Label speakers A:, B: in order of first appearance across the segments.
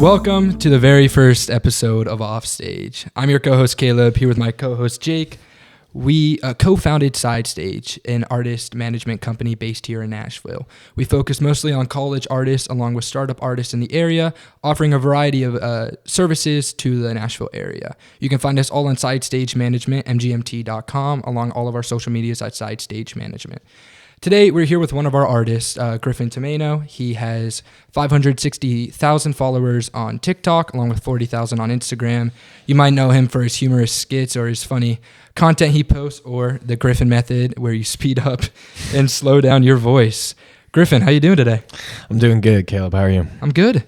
A: Welcome to the very first episode of OffStage. I'm your co-host Caleb, here with my co-host Jake. We co-founded SideStage, an artist management company based here in Nashville. We focus mostly on college artists along with startup artists in the area, offering a variety of services to the Nashville area. You can find us all on SideStage Management, mgmt.com, along all of our social medias at SideStage Management. Today, we're here with one of our artists, Griffin Tomaino. He has 560,000 followers on TikTok, along with 40,000 on Instagram. You might know him for his humorous skits or his funny content he posts, or the Griffin method, where you speed up and slow down your voice. Griffin, how you doing today?
B: I'm doing good, Caleb. How are you?
A: I'm good.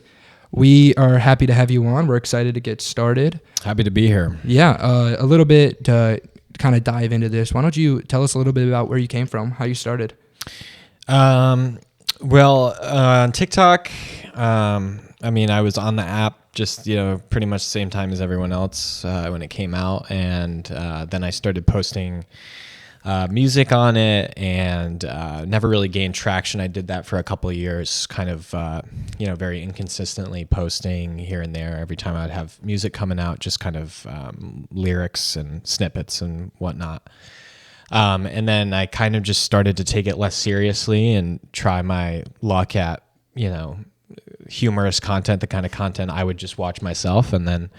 A: We are happy to have you on. We're excited to get started.
B: Happy to be here.
A: Yeah, a little bit to kind of dive into this. Why don't you tell us a little bit about where you came from, how you started?
B: On TikTok, I was on the app just, pretty much the same time as everyone else when it came out. And then I started posting music on it and never really gained traction. I did that for a couple of years, kind of, very inconsistently posting here and there. Every time I'd have music coming out, just kind of lyrics and snippets and whatnot. And then I kind of just started to take it less seriously and try my luck at, humorous content, the kind of content I would just watch myself. And then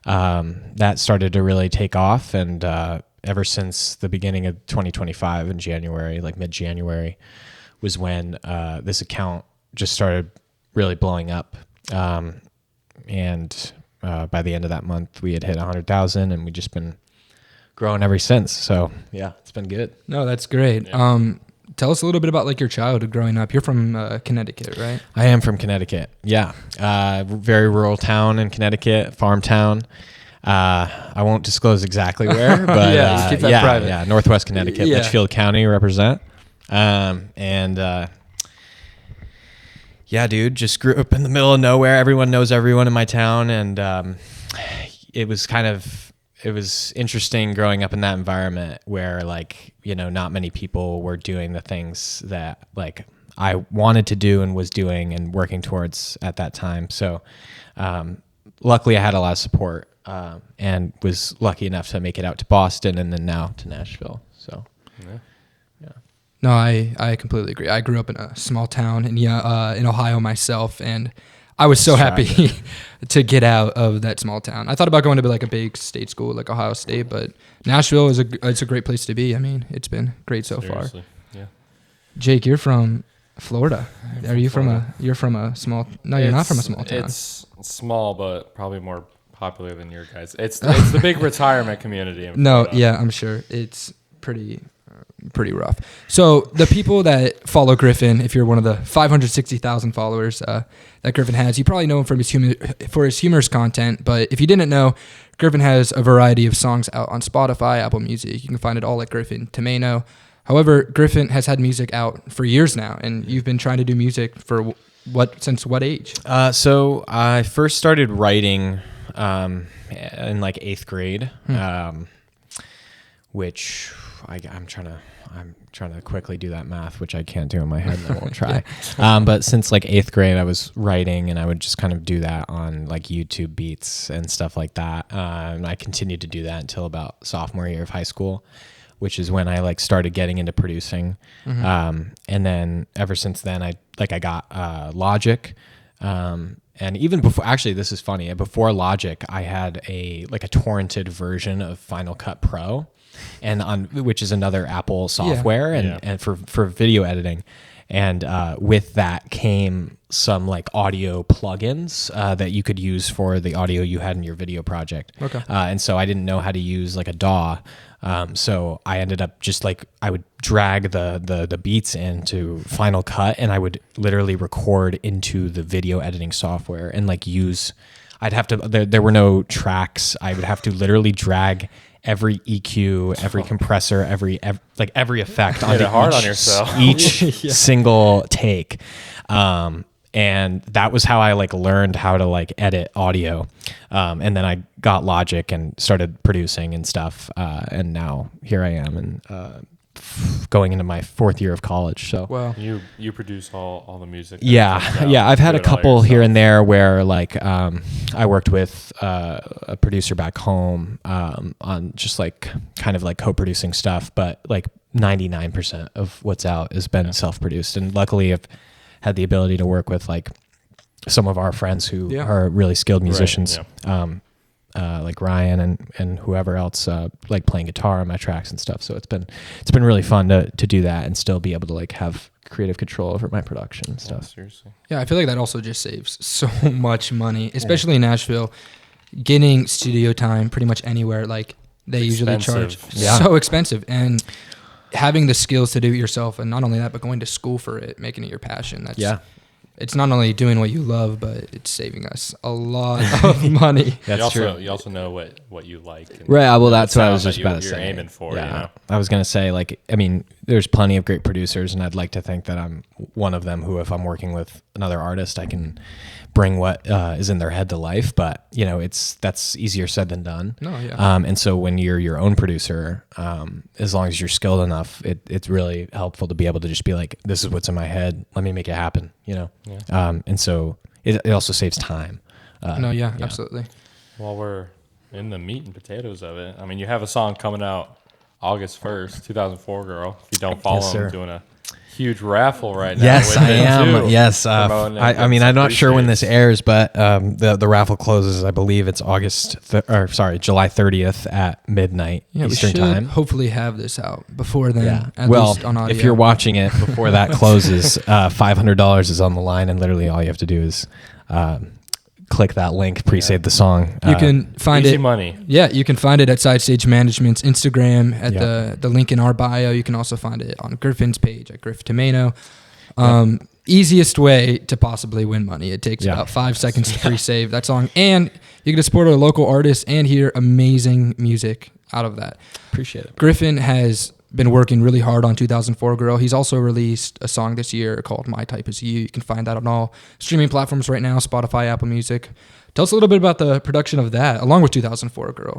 B: that started to really take off. And ever since the beginning of 2025 in January, like mid-January, was when this account just started really blowing up. And by the end of that month, we had hit 100,000 and we just been growing ever since. So yeah, it's been good.
A: No, that's great. Yeah. Tell us a little bit about your childhood growing up. You're from Connecticut, right?
B: I am from Connecticut. Yeah. Very rural town in Connecticut, farm town. I won't disclose exactly where, but
A: keep that private.
B: Yeah, Northwest Connecticut, Litchfield County represent. Dude, just grew up in the middle of nowhere. Everyone knows everyone in my town. And it was interesting growing up in that environment where not many people were doing the things that I wanted to do and was doing and working towards at that time. So luckily I had a lot of support and was lucky enough to make it out to Boston and then now to Nashville. So yeah.
A: No, I completely agree. I grew up in a small town in Ohio myself, and I was so happy to get out of that small town. I thought about going to a big state school like Ohio State, but Nashville it's a great place to be. I mean, it's been great so far. Yeah. Jake, you're from Florida. You're from a small? No, you're not from a small town.
C: It's small, but probably more popular than your guys. It's the big retirement community in Florida.
A: Yeah, I'm sure it's pretty rough. So the people that follow Griffin, if you're one of the 560,000 followers that Griffin has, you probably know him for his humorous content. But if you didn't know, Griffin has a variety of songs out on Spotify, Apple Music. You can find it all at Griffin Tomaino. However, Griffin has had music out for years now, and you've been trying to do music for since what age?
B: So I first started writing in 8th grade, which I'm trying to quickly do that math, which I can't do in my head, and I won't try. But since 8th grade, I was writing, and I would just kind of do that on YouTube beats and stuff like that. And I continued to do that until about sophomore year of high school, which is when I started getting into producing. Mm-hmm. And then ever since then, I got Logic. And even before, actually, this is funny. Before Logic, I had a torrented version of Final Cut Pro, which is another Apple software and for video editing. And with that came some audio plugins that you could use for the audio you had in your video project.
A: Okay.
B: And so I didn't know how to use a DAW. So I ended up just I would drag the beats into Final Cut, and I would literally record into the video editing software and I'd have to, there were no tracks. I would have to literally drag every EQ, every compressor, every effect onto each single take. And that was how I learned how to edit audio. And then I got Logic and started producing and stuff. And now here I am. And going into my 4th year of college. So
A: Well,
C: You produce all the music. That
B: yeah,
C: comes out.
B: yeah. I've had
C: Do
B: a
C: it all
B: couple here
C: yourself.
B: and there where like I worked with a producer back home on just like kind of like co-producing stuff, but like 99% of what's out has been self-produced, and luckily I've had the ability to work with like some of our friends who are really skilled musicians. Like Ryan and whoever else like playing guitar on my tracks and stuff. So it's been really fun to do that and still be able to like have creative control over my production and stuff.
C: Seriously.
A: yeah, I feel like that also just saves so much money, especially in Nashville. Getting studio time pretty much anywhere, like they usually charge so expensive, and having the skills to do it yourself, and not only that, but going to school for it, making it your passion. It's not only doing what you love, but it's saving us a lot of money.
B: That's true.
C: You also know what you like. And
B: Right. Well, that's
C: the
B: what I was
C: sound
B: just
C: that
B: about to
C: you're
B: say.
C: aiming for.
B: Yeah.
C: You know?
B: I was going to say, like, I mean, there's plenty of great producers, and I'd like to think that I'm one of them who, if I'm working with another artist, I can bring what is in their head to life. But, you know, that's easier said than done.
A: No, yeah.
B: And so when you're your own producer, as long as you're skilled enough, it's really helpful to be able to just be like, this is what's in my head. Let me make it happen, you know? Yeah. And so it also saves time.
A: Absolutely.
C: While we're in the meat and potatoes of it, I mean, you have a song coming out August 1st, 2004 Girl. If you don't follow
B: Yes,
C: him,
B: sir.
C: doing a huge raffle right now.
B: Yes,
C: with
B: I
C: it,
B: am.
C: too.
B: Yes.
C: Promoting it,
B: I mean,
C: getting
B: I'm not
C: some
B: sure when this
C: pre-saves.
B: airs, but the raffle closes, I believe it's July 30th at midnight
A: Yeah,
B: Eastern
A: we should
B: time.
A: hopefully have this out before then.
B: Yeah.
A: At
B: Well,
A: least on audio.
B: if you're watching it before that closes, $500 is on the line, and literally all you have to do is click that link, pre-save the song.
A: you can find
C: Easy
A: it.
C: money.
A: Yeah, you can find it at SideStage Management's Instagram at the link in our bio. You can also find it on Griffin's page at Griffin Tomaino. Easiest way to possibly win money. It takes about 5 seconds to pre-save that song, and you get to support a local artist and hear amazing music out of that.
B: Appreciate it.
A: Griffin has been working really hard on 2004 Girl. He's also released a song this year called My Type Is You. You can find that on all streaming platforms right now, Spotify, Apple Music. Tell us a little bit about the production of that, along with 2004 Girl.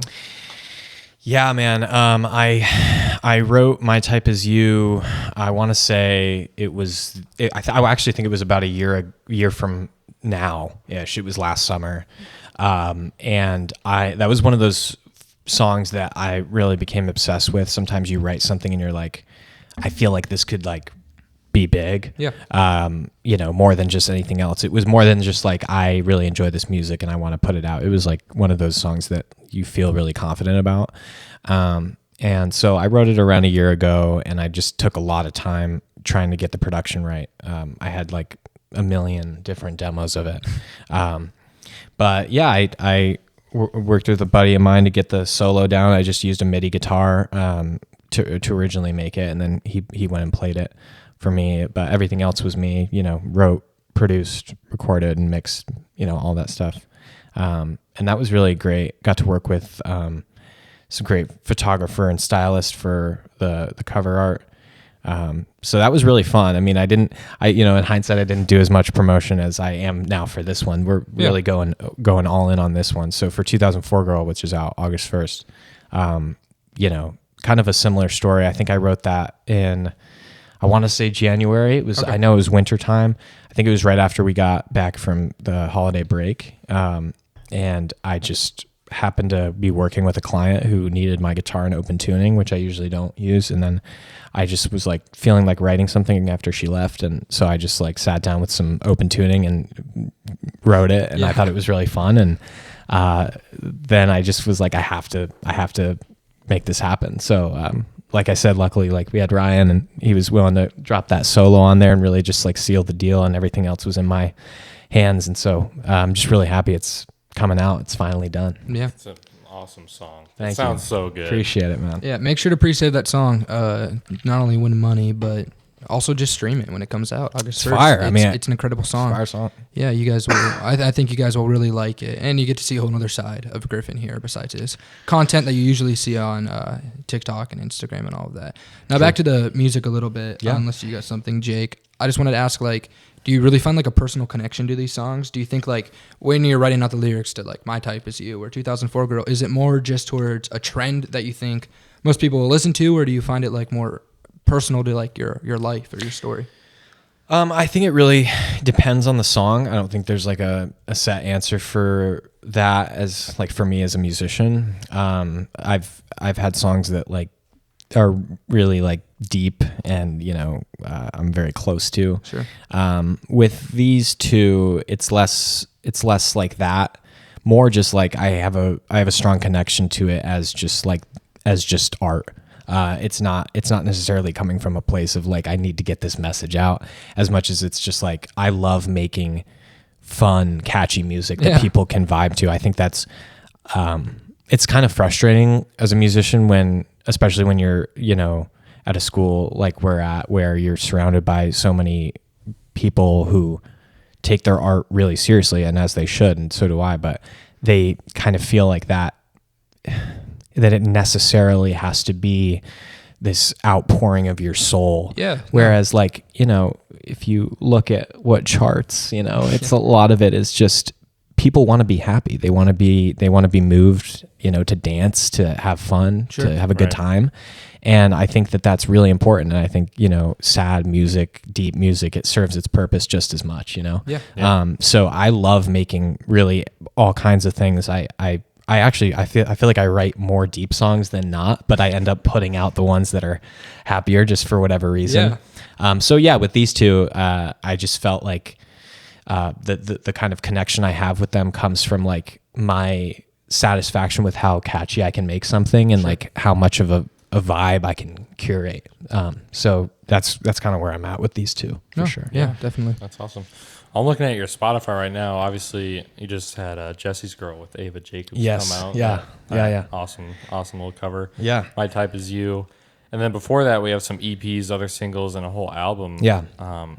B: Yeah, man. I wrote My Type Is You. I want to say it was. I actually think it was about a year from now. Ish. It was last summer, and that was one of those songs that I really became obsessed with. Sometimes you write something and you're like, I feel like this could like be big.
A: Yeah.
B: You know, more than just anything else. It was more than just like, I really enjoy this music and I want to put it out. It was like one of those songs that you feel really confident about. And so I wrote it around a year ago, and I just took a lot of time trying to get the production right. I had like a million different demos of it. But yeah, I worked with a buddy of mine to get the solo down. I just used a MIDI guitar to originally make it, and then he went and played it for me. But everything else was me, you know, wrote, produced, recorded, and mixed, you know, all that stuff. And that was really great. Got to work with some great photographer and stylist for the cover art. So that was really fun. I mean, in hindsight, I didn't do as much promotion as I am now for this one. We're really going all in on this one. So for 2004 Girl, which is out August 1st, you know, kind of a similar story. I think I wrote that in, I want to say January. It was, I know it was winter time. I think it was right after we got back from the holiday break. And I just happened to be working with a client who needed my guitar in open tuning, which I usually don't use. And then I just was like feeling like writing something after she left. And so I just like sat down with some open tuning and wrote it. And I thought it was really fun. And then I just was like, I have to make this happen. So like I said, luckily, like we had Ryan, and he was willing to drop that solo on there and really just like seal the deal, and everything else was in my hands. And so I'm just really happy it's coming out. It's finally done.
A: Yeah.
C: It's an awesome song.
B: Thank
C: It sounds so good.
B: Appreciate it, man.
A: Yeah, make sure to pre-save that song. Not only win money, but also just stream it when it comes out. August 1st.
B: Fire.
A: It's an incredible song.
B: Fire song.
A: Yeah, you guys will. I think you guys will really like it, and you get to see a whole other side of Griffin here besides his content that you usually see on TikTok and Instagram and all of that. Now back to the music a little bit.
B: Yeah.
A: Unless you got something, Jake. I just wanted to ask, like, do you really find like a personal connection to these songs? Do you think like when you're writing out the lyrics to like My Type Is You or 2004 Girl, is it more just towards a trend that you think most people will listen to, or do you find it like more personal to like your life or your story?
B: I think it really depends on the song. I don't think there's like a set answer for that as like for me as a musician. I've had songs that like are really like deep and, you know, I'm very close to.
A: Sure.
B: With these two, it's less like that. More just like I have a strong connection to it as just art. It's not necessarily coming from a place of like I need to get this message out as much as it's just like I love making fun, catchy music that people can vibe to. I think that's it's kind of frustrating as a musician especially when you're, you know, at a school like we're at where you're surrounded by so many people who take their art really seriously, and as they should, and so do I, but they kind of feel like that it necessarily has to be this outpouring of your soul.
A: Yeah.
B: Whereas like, you know, if you look at what charts, you know, it's a lot of it is just people want to be happy. They want to be moved, you know, to dance, to have fun, to have a good time. And I think that that's really important. And I think, you know, sad music, deep music, it serves its purpose just as much, you know?
A: Yeah.
B: So I love making really all kinds of things. I feel like I write more deep songs than not, but I end up putting out the ones that are happier just for whatever reason. Yeah. With these two, I just felt like the kind of connection I have with them comes from like my satisfaction with how catchy I can make something and like how much of a vibe I can curate. So that's kind of where I'm at with these two for sure.
A: Yeah, definitely.
C: That's awesome. I'm looking at your Spotify right now. Obviously, you just had Jesse's Girl with Ava Jacobs come out.
B: Yeah.
C: Awesome little cover.
B: Yeah.
C: My Type Is You. And then before that, we have some EPs, other singles, and a whole album.
B: Yeah.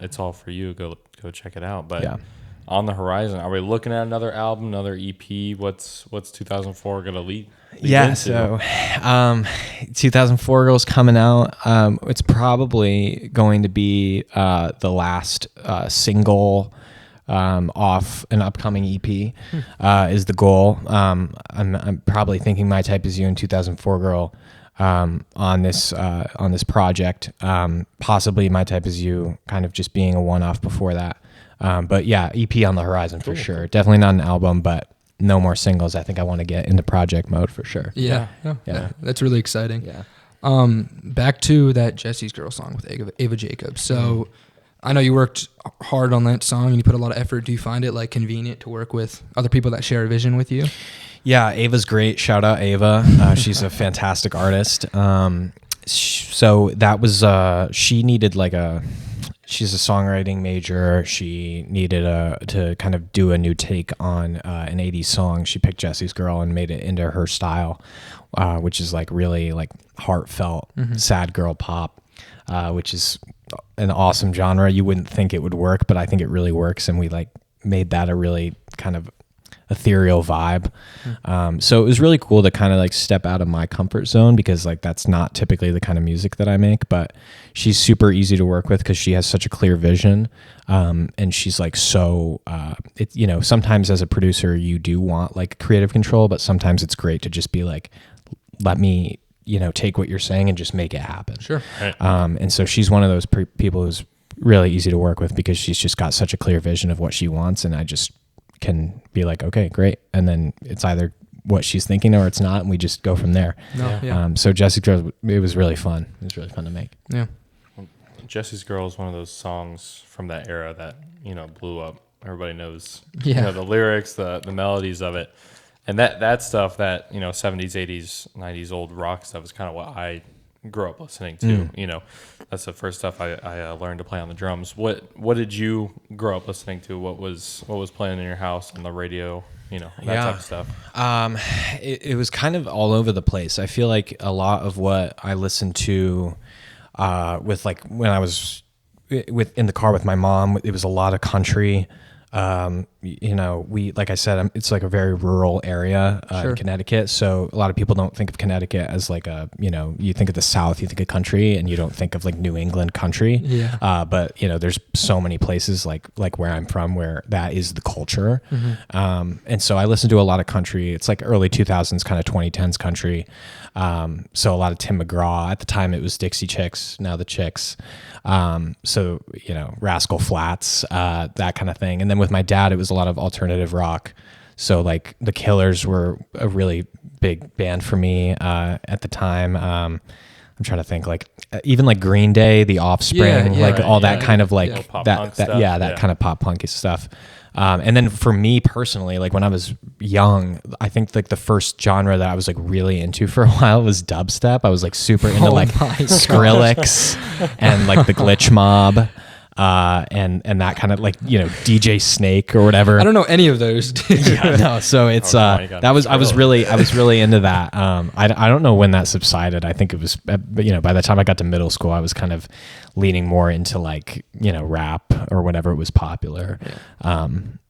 C: It's all for you. Go check it out. But on the horizon, are we looking at another album, another EP? What's 2004 going to lead into?
B: So 2004 Girl's coming out. It's probably going to be the last single off an upcoming EP is the goal. I'm probably thinking My Type Is You and 2004 Girl on this project. Possibly My Type Is You kind of just being a one-off before that. But yeah, EP on the horizon for sure. Definitely not an album, but no more singles. I think I want to get into project mode for sure.
A: Yeah. That's really exciting.
B: Yeah.
A: Back to that Jesse's Girl song with Ava Jacobs. So I know you worked hard on that song and you put a lot of effort. Do you find it like convenient to work with other people that share a vision with you?
B: Yeah, Ava's great. Shout out Ava. She's a fantastic artist. So that was she needed like she's a songwriting major. She needed to kind of do a new take on an 80s song. She picked Jesse's Girl and made it into her style, which is like really like heartfelt, sad girl pop, which is an awesome genre. You wouldn't think it would work, but I think it really works. And we like made that a really kind of ethereal vibe. So it was really cool to kind of like step out of my comfort zone because like that's not typically the kind of music that I make, but she's super easy to work with because she has such a clear vision. And she's like, you know, sometimes as a producer you do want like creative control, but sometimes it's great to just be like, let me, you know, take what you're saying and just make it happen.
A: Sure.
C: Right.
B: And so she's one of those people who's really easy to work with because she's just got such a clear vision of what she wants. And I just can be like, okay, great. And then it's either what she's thinking or it's not. And we just go from there. So Jesse's Girl, it was really fun. It was really fun to make.
A: Yeah.
C: Jesse's Girl is one of those songs from that era that, you know, blew up. Everybody knows
A: Yeah.
C: you know, the lyrics, the melodies of it. And that stuff, that, you know, 70s, 80s, 90s old rock stuff is kind of what I grew up listening to. You know, that's the first stuff I learned to play on the drums. What did you grow up listening to? What was playing in your house on the radio? You know, that type of stuff.
B: It was kind of all over the place. I feel like a lot of what I listened to with like when I was in the car with my mom, it was a lot of country. Like I said, it's like a very rural area in Connecticut. So a lot of people don't think of Connecticut as like you think of the South, you think of country, and you don't think of like New England country.
A: Yeah.
B: But there's so many places like where I'm from where that is the culture. And so I listen to a lot of country. It's like early 2000s, kind of 2010s country. So a lot of Tim McGraw. At the time it was Dixie Chicks, now the Chicks. So Rascal Flatts, that kind of thing. And then with my dad, it was a lot of alternative rock. So like the Killers were a really big band for me at the time. I'm trying to think, like even like Green Day, The Offspring, that kind of like that kind of pop punk stuff. And then for me personally, like when I was young, I think like the first genre that I was like really into for a while was dubstep. I was like super into Skrillex and like the Glitch Mob. And that kind of like DJ Snake or whatever.
A: I don't know any of those.
B: So it's I was really into that. I don't know when that subsided. I think it was by the time I got to middle school, I was kind of leaning more into like rap or whatever was popular.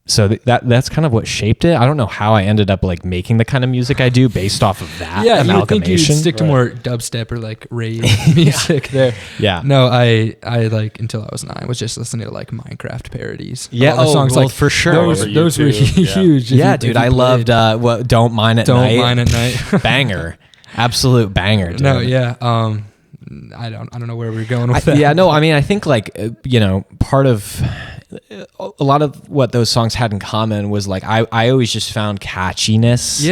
B: So that's kind of what shaped it. I don't know how I ended up like making the kind of music I do based off of that
A: amalgamation. You would think you'd stick to
C: Right.
A: more dubstep or like rave music there.
B: Yeah.
A: No, I like until I was 9 was just listening to like Minecraft parodies.
B: Yeah,
A: All the songs like
B: for sure.
A: Those were
C: YouTube,
A: huge.
B: Yeah, dude, I loved Don't Mine at Night.
A: Don't Mine at Night.
B: Banger. Absolute banger, dude.
A: No, yeah. I don't know where we're going with that.
B: Yeah, no, I mean, I think like, part of a lot of what those songs had in common was like, I always just found catchiness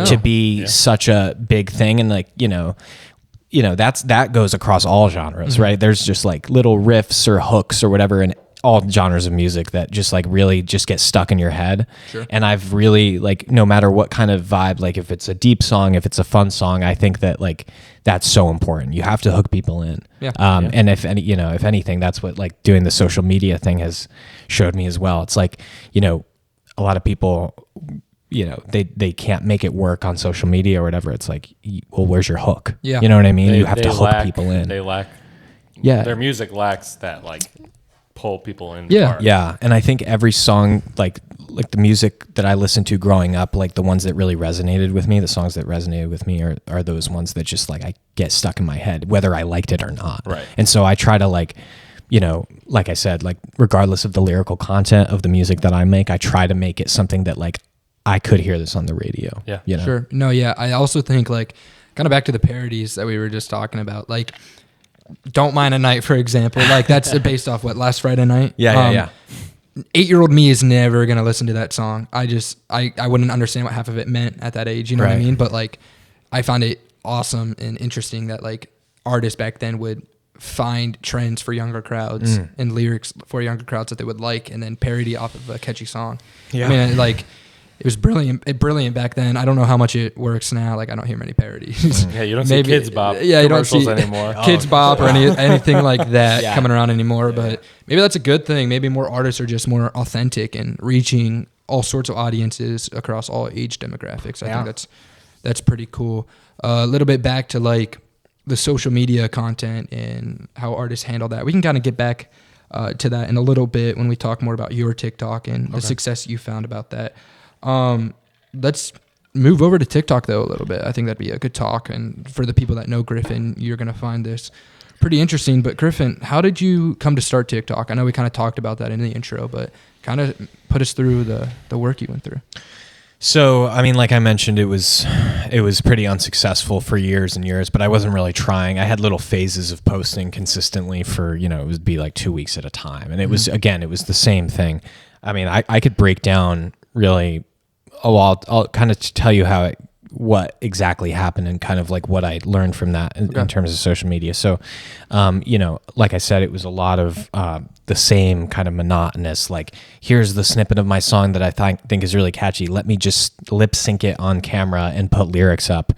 B: to be such a big thing. And like, that goes across all genres, right? There's just like little riffs or hooks or whatever in all genres of music that just like really just get stuck in your head.
A: Sure.
B: And I've really like, no matter what kind of vibe, like if it's a deep song, if it's a fun song, I think that like that's so important. You have to hook people in. And if anything, that's what like doing the social media thing has showed me as well. It's like, a lot of people, they can't make it work on social media or whatever. It's like, well, where's your hook?
A: Yeah.
B: You know what I mean? You have to hook people in.
C: They lack.
B: Yeah.
C: Their music lacks that like pull people in.
A: Yeah.
C: part.
B: Yeah, and I think every song, like the music that I listened to growing up, like the ones that really resonated with me, the songs that resonated with me are those ones that just like I get stuck in my head, whether I liked it or not.
C: Right.
B: And so I try to like, like I said, like regardless of the lyrical content of the music that I make, I try to make it something that like I could hear this on the radio.
C: Yeah.
A: Sure. No, yeah. I also think like kind of back to the parodies that we were just talking about, like Don't Mine at Night, for example, like that's based off what, Last Friday Night?
B: Yeah.
A: 8-year-old me is never going to listen to that song. I wouldn't understand what half of it meant at that age. You know what I mean? But like, I found it awesome and interesting that like artists back then would find trends for younger crowds and lyrics for younger crowds that they would like, and then parody off of a catchy song.
B: Yeah.
A: I mean, like, it was brilliant back then. I don't know how much it works now. Like, I don't hear many parodies.
C: Yeah, you don't see Kids Bop
A: you don't see
C: anymore.
A: Kids Bop or anything like that coming around anymore. But maybe that's a good thing. Maybe more artists are just more authentic and reaching all sorts of audiences across all age demographics. I think that's pretty cool. A little bit back to like the social media content and how artists handle that. We can kind of get back to that in a little bit when we talk more about your TikTok and the success you found about that. Let's move over to TikTok though a little bit. I think that'd be a good talk. And for the people that know Griffin, you're going to find this pretty interesting. But Griffin, how did you come to start TikTok? I know we kind of talked about that in the intro, but kind of put us through the work you went through.
B: So, I mean, like I mentioned, it was pretty unsuccessful for years and years, but I wasn't really trying. I had little phases of posting consistently for, it would be like 2 weeks at a time. And it was, again, it was the same thing. I mean, I could break down really, I'll kind of tell you what exactly happened and kind of like what I learned from that in terms of social media. So, like I said, it was a lot of the same kind of monotonous, like, here's the snippet of my song that I think is really catchy. Let me just lip sync it on camera and put lyrics up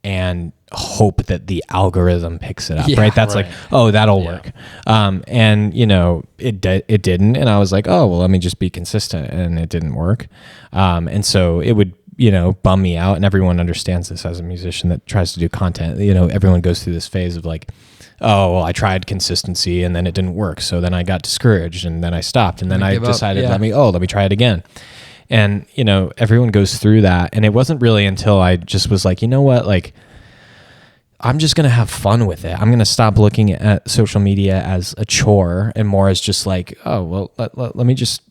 B: and hope that the algorithm picks it up, right? That's like, oh, that'll work. And it didn't. And I was like, oh, well, let me just be consistent. And it didn't work. And so it would bum me out. And everyone understands this as a musician that tries to do content. Everyone goes through this phase of like, oh, well, I tried consistency and then it didn't work. So then I got discouraged and then I stopped and then I decided, let me try it again. And, everyone goes through that. And it wasn't really until I just was like, you know what, like, I'm just going to have fun with it. I'm going to stop looking at social media as a chore and more as just like, oh, well, let me just,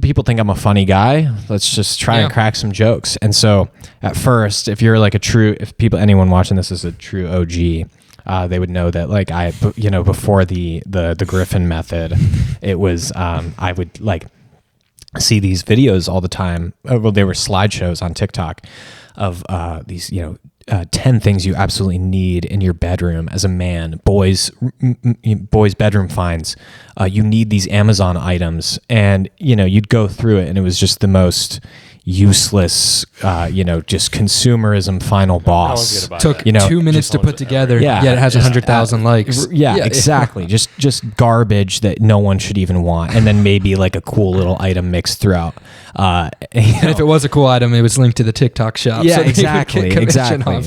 B: people think I'm a funny guy. Let's just try and crack some jokes. And so at first, if you're like anyone watching this is a true OG, they would know that like before the Griffin method, it was, I would like see these videos all the time. Well, they were slideshows on TikTok of these, 10 things you absolutely need in your bedroom as a man. Boys bedroom finds. You need these Amazon items, and you'd go through it, and it was just the most useless, just consumerism final boss.
A: Took 2 minutes to put together. Yet it has 100,000 likes.
B: Yeah, exactly. Just garbage that no one should even want, and then maybe like a cool little item mixed throughout. And
A: if it was a cool item, it was linked to the TikTok shop.
B: Yeah, so exactly.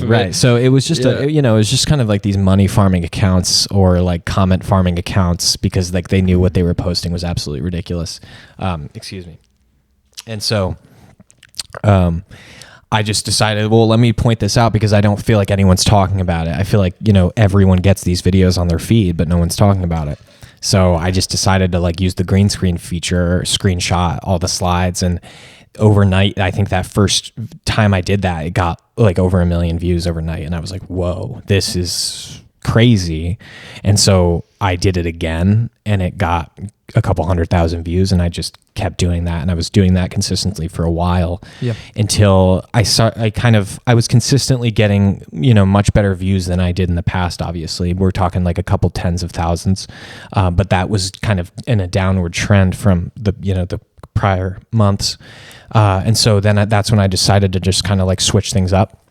B: Right. So it was just it was just kind of like these money farming accounts or like comment farming accounts because like they knew what they were posting was absolutely ridiculous. Excuse me. And so I just decided, well, let me point this out because I don't feel like anyone's talking about it. I feel like, everyone gets these videos on their feed, but no one's talking about it. So I just decided to like use the green screen feature, screenshot all the slides. And overnight, I think that first time I did that, it got like over 1 million views overnight. And I was like, whoa, this is crazy. And so I did it again and it got a couple 100,000 views, and I just kept doing that. And I was doing that consistently for a while until I was consistently getting, much better views than I did in the past. Obviously we're talking like a couple tens of thousands. But that was kind of in a downward trend from the prior months. And so then that's when I decided to just kind of like switch things up,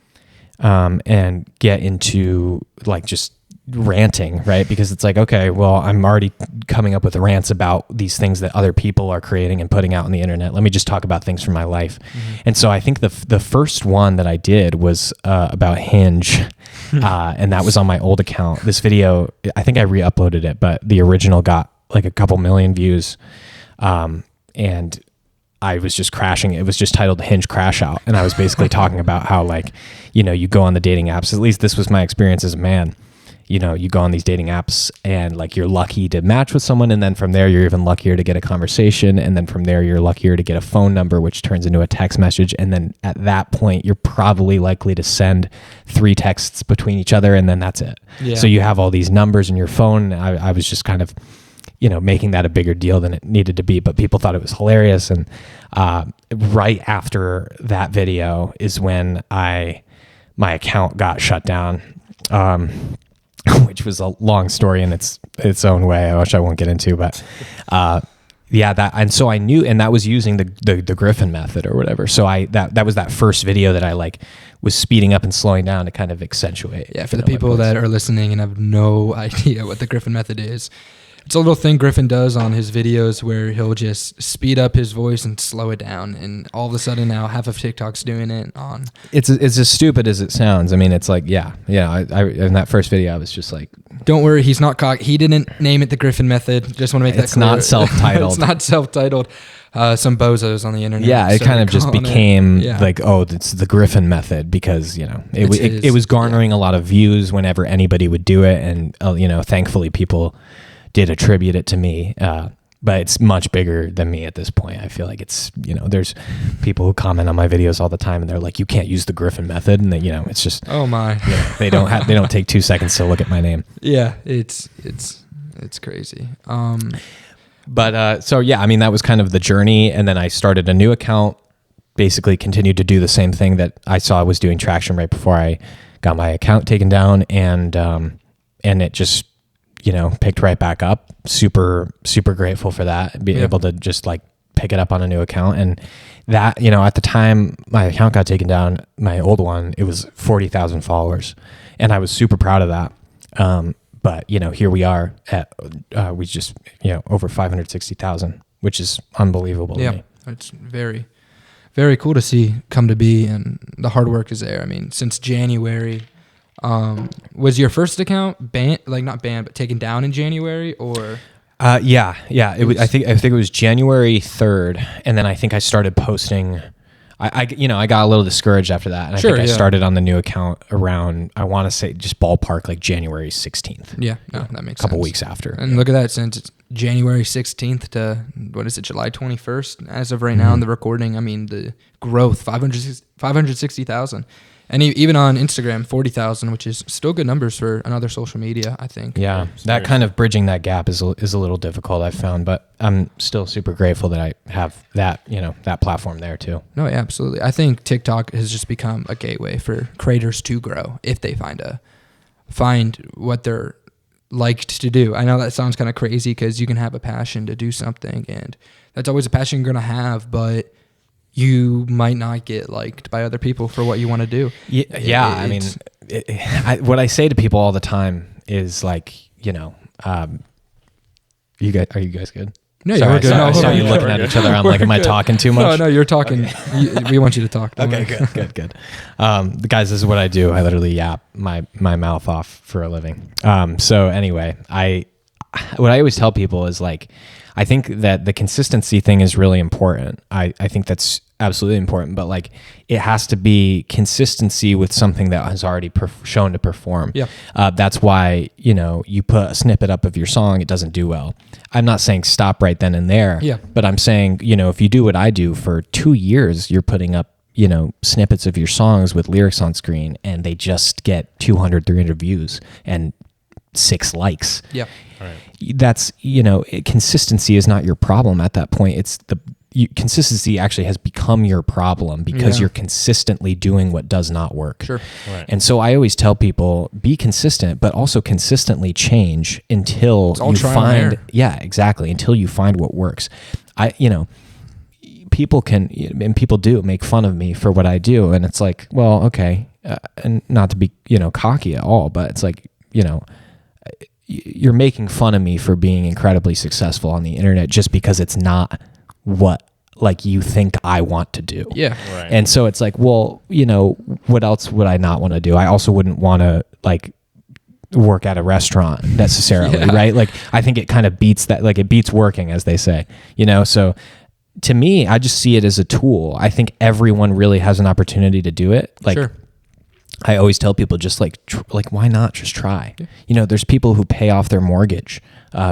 B: and get into like just ranting, right? Because it's like, okay, well, I'm already coming up with rants about these things that other people are creating and putting out on the internet. Let me just talk about things from my life. And so I think the first one that I did was about Hinge, and that was on my old account. This video, I think I re-uploaded it, but the original got like a couple million views, and I was just crashing. It was just titled Hinge Crash Out. And I was basically talking about how like, you go on the dating apps, at least this was my experience as a man. You go on these dating apps and like you're lucky to match with someone. And then from there, you're even luckier to get a conversation. And then from there, you're luckier to get a phone number, which turns into a text message. And then at that point, you're probably likely to send 3 texts between each other. And then that's it. Yeah. So you have all these numbers in your phone. I was just kind of, making that a bigger deal than it needed to be, but people thought it was hilarious. And right after that video is when my account got shut down. Which was a long story in its own way, which I won't get into, but and so I knew, and that was using the Griffin method or whatever. So that was that first video that I like was speeding up and slowing down to kind of accentuate.
A: Yeah, for the people that are listening and have no idea what the Griffin method is, it's a little thing Griffin does on his videos where he'll just speed up his voice and slow it down, and all of a sudden now half of TikTok's doing it on.
B: It's as stupid as it sounds. I mean, it's like, I in that first video I was just like,
A: don't worry, he's not he didn't name it the Griffin method. Just want to make that clear.
B: It's not self-titled.
A: It's not self-titled. Some bozos on the internet.
B: Yeah, it kind of just became like, oh, it's the Griffin method because, it was garnering a lot of views whenever anybody would do it. And, thankfully people did attribute it to me, but it's much bigger than me at this point. I feel like it's, there's people who comment on my videos all the time and they're like, you can't use the Griffin method. And they, it's just,
A: oh my,
B: they don't take 2 seconds to look at my name.
A: Yeah. It's crazy.
B: But so yeah, I mean, that was kind of the journey. And then I started a new account, basically continued to do the same thing that I saw was doing traction right before I got my account taken down. And it just, picked right back up. Super, super grateful for that. Being able to just like pick it up on a new account. And that, at the time my account got taken down, my old one, it was 40,000 followers. And I was super proud of that. But, here we are at, we just, over 560,000, which is unbelievable to me.
A: It's very, very cool to see come to be, and the hard work is there. I mean, since January, was your first account banned, like not banned, but taken down in January, or?
B: Yeah. It was, I think it was January 3rd, and then I think I started posting. I got a little discouraged after that, and I think I started on the new account around, I want to say just ballpark like January 16th.
A: Yeah, no, that makes sense.
B: A couple weeks after.
A: And look at that, since it's January 16th to, what is it, July 21st, as of right now in the recording, I mean, the growth, 560,000. And even on Instagram, 40,000, which is still good numbers for another social media, I think.
B: Yeah, that kind of bridging that gap is a little difficult, I've found, but I'm still super grateful that I have that, that platform there too.
A: No, yeah, absolutely. I think TikTok has just become a gateway for creators to grow if they find what they're liked to do. I know that sounds kind of crazy because you can have a passion to do something, and that's always a passion you're going to have, but you might not get liked by other people for what you want to do.
B: Yeah. I mean, what I say to people all the time is like, you guys, are you guys good?
A: No,
B: sorry,
A: we're good.
B: I saw you looking at each other. I'm like, am I talking too much?
A: No, you're talking. We want you to talk.
B: Okay, good. Guys, this is what I do. I literally yap my mouth off for a living. So anyway, what I always tell people is like, I think that the consistency thing is really important. I think that's absolutely important, but like it has to be consistency with something that has already shown to perform.
A: Yeah.
B: That's why, you put a snippet up of your song, it doesn't do well. I'm not saying stop right then and there, but I'm saying, if you do what I do for 2 years, you're putting up, snippets of your songs with lyrics on screen, and they just get 200, 300 views and 6 likes.
A: Yeah.
C: Right.
B: That's, consistency is not your problem at that point. It's consistency actually has become your problem because you're consistently doing what does not work.
A: Sure.
C: Right.
B: And so I always tell people, be consistent, but also consistently change until you find, exactly. Until you find what works. People can, and people do make fun of me for what I do. And it's like, well, okay. And not to be, cocky at all, but it's like, you're making fun of me for being incredibly successful on the internet just because it's not what like you think I want to do.
A: Yeah.
C: Right.
B: And so it's like, well, what else would I not want to do? I also wouldn't want to like work at a restaurant necessarily, right? Like I think it kind of beats that, like it beats working, as they say, so to me, I just see it as a tool. I think everyone really has an opportunity to do it. Like,
A: sure.
B: I always tell people just like why not just try? Yeah. There's people who pay off their mortgage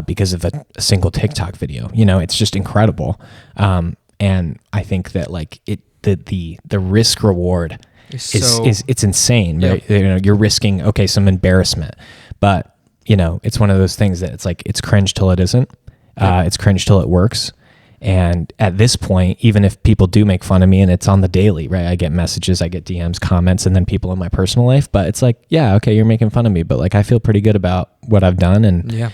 B: because of a single TikTok video. It's just incredible. And I think that like the risk reward is it's insane.
A: Yeah.
B: Right? You're risking some embarrassment, but it's one of those things that it's like it's cringe till it isn't. It's cringe till it works. And at this point, even if people do make fun of me, and it's on the daily, right? I get messages, I get DMs, comments, and then people in my personal life. But it's like, yeah, okay, you're making fun of me, but like I feel pretty good about what I've done, and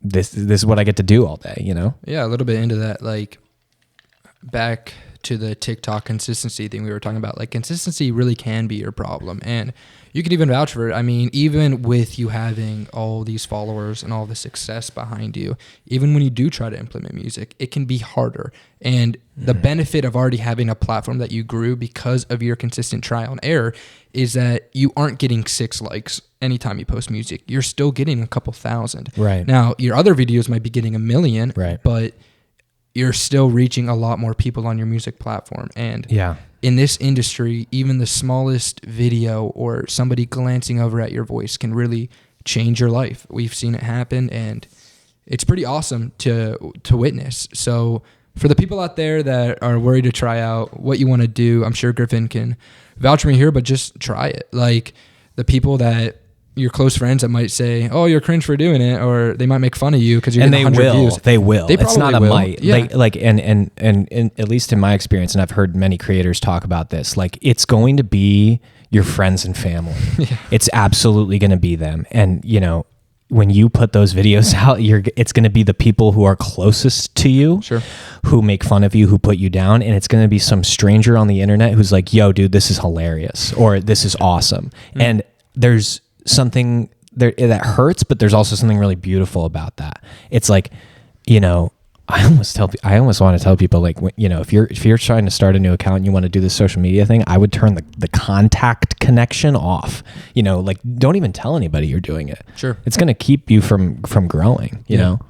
B: this is what I get to do all day,
A: Yeah, a little bit into that, like back to the TikTok consistency thing we were talking about. Like consistency really can be your problem, and you can even vouch for it. I mean, even with you having all these followers and all the success behind you, even when you do try to implement music, it can be harder. And the benefit of already having a platform that you grew because of your consistent trial and error is that you aren't getting 6 likes anytime you post music. You're still getting a couple thousand.
B: Right.
A: Now, your other videos might be getting 1 million,
B: right,
A: but you're still reaching a lot more people on your music platform. And in this industry, even the smallest video or somebody glancing over at your voice can really change your life. We've seen it happen, and it's pretty awesome to witness. So for the people out there that are worried to try out what you want to do, I'm sure Griffin can vouch for me here, but just try it. Like the people that your close friends that might say, "Oh, you're cringe for doing it," or they might make fun of you because you're getting 100 views.
B: They will. It's not a might.
A: Yeah.
B: And at least in my experience, and I've heard many creators talk about this, like it's going to be your friends and family. Yeah. It's absolutely going to be them. And when you put those videos out, it's going to be the people who are closest to you, who make fun of you, who put you down, and it's going to be some stranger on the internet who's like, "Yo, dude, this is hilarious," or "This is awesome." And there's something there that hurts, but there's also something really beautiful about that. It's like, I almost want to tell people, like, if you're trying to start a new account and you want to do this social media thing, I would turn the contact connection off. Like, don't even tell anybody you're doing it.
A: Sure.
B: It's going to keep you from growing, you know?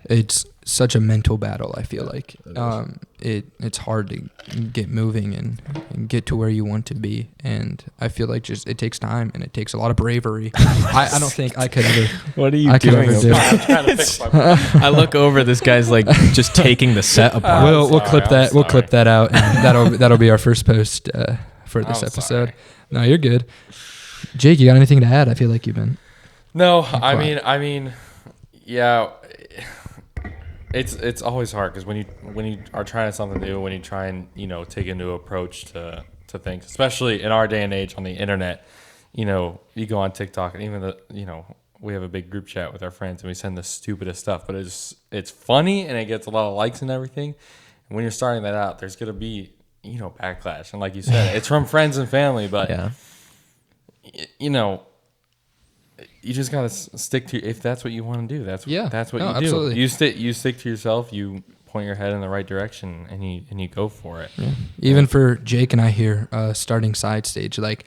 A: It's such a mental battle. I feel like it's hard to get moving and get to where you want to be. And I feel like it takes time and it takes a lot of bravery. I don't think I could ever.
B: What are you doing?
C: I'm trying to fix my
B: I look over, this guy's like just taking the set apart.
A: We'll clip that. We'll clip that out, and that'll be our first post for this episode.
C: Sorry.
A: No, you're good. Jake, you got anything to add? I feel like you've been.
C: No, I mean, yeah. It's always hard because when you are trying something new, when you try and take a new approach to things, especially in our day and age on the internet, you go on TikTok and even we have a big group chat with our friends and we send the stupidest stuff, but it's funny and it gets a lot of likes and everything. And when you're starting that out, there's gonna be backlash, and like you said, it's from friends and family, but you just gotta stick to, if that's what you want to do. That's what you
A: absolutely.
C: do. You stick to yourself. You point your head in the right direction, and you go for it.
A: Yeah. Even for Jake and I here, starting SideStage, like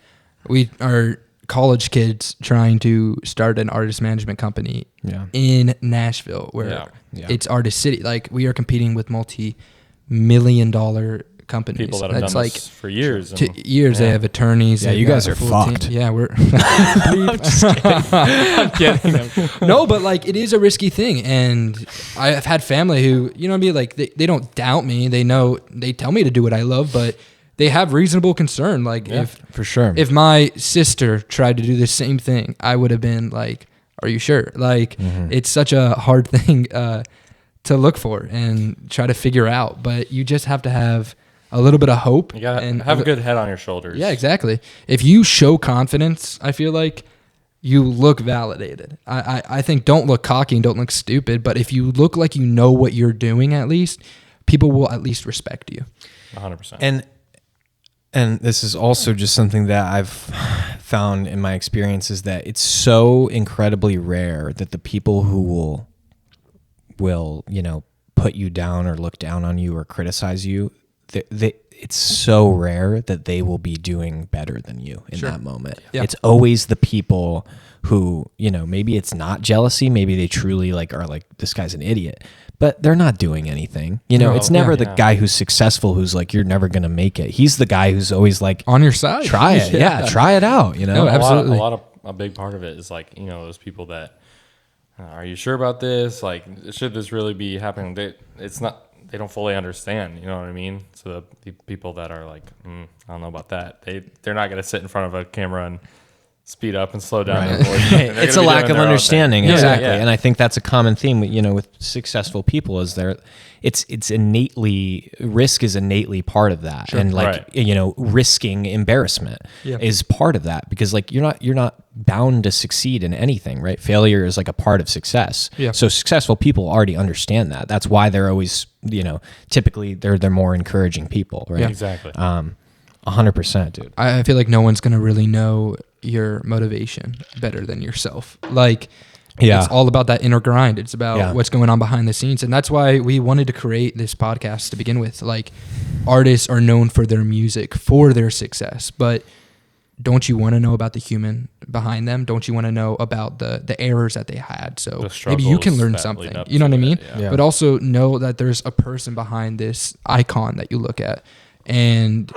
A: we are college kids trying to start an artist management company in Nashville, where it's Artist City. Like, we are competing with multi-million-dollar companies.
C: People that have done this for years.
A: Years. They have attorneys.
B: Yeah, you guys are fucked.
A: Team. Yeah, we're.
B: I'm just kidding. I'm kidding.
A: No, but like, it is a risky thing, and I've had family who, like they don't doubt me. They know, they tell me to do what I love, but they have reasonable concern. Like,
B: for sure,
A: if my sister tried to do the same thing, I would have been like, "Are you sure?" Like, it's such a hard thing to look for and try to figure out. But you just have to have a little bit of hope.
C: You gotta have a good head on your shoulders.
A: Yeah, exactly. If you show confidence, I feel like you look validated. I think don't look cocky and don't look stupid, but if you look like you know what you're doing, at least, people will at least respect you.
C: 100%.
B: And this is also just something that I've found in my experience, is that it's so incredibly rare that the people who will put you down or look down on you or criticize you, it's so rare that they will be doing better than you in that moment. Yeah. It's always the people who, maybe it's not jealousy. Maybe they truly are like, this guy's an idiot, but they're not doing anything. It's never the guy who's successful who's like, you're never going to make it. He's the guy who's always like,
A: on your side.
B: Try it. Try it out.
A: No, absolutely.
C: A big part of it is like, those people that, are you sure about this? Like, should this really be happening? They don't fully understand, you know what I mean? So the people that are like, I don't know about that. They're not going to sit in front of a camera and speed up and slow down.
B: Right. It's a lack of understanding. Exactly. Yeah. And I think that's a common theme, with successful people, is it's innately, risk is innately part of that. Sure. And risking embarrassment is part of that, because you're not bound to succeed in anything, right? Failure is like a part of success. Yeah. So successful people already understand that. That's why they're always, typically they're more encouraging people, right?
C: Yeah, exactly.
B: 100%, dude.
A: I feel like no one's going to really know your motivation better than yourself. It's all about that inner grind. It's about what's going on behind the scenes. And that's why we wanted to create this podcast to begin with. Like, artists are known for their music, for their success, but don't you want to know about the human behind them? Don't you want to know about the errors that they had? So maybe you can learn something, you know what I mean? Yeah. But also know that there's a person behind this icon that you look at. And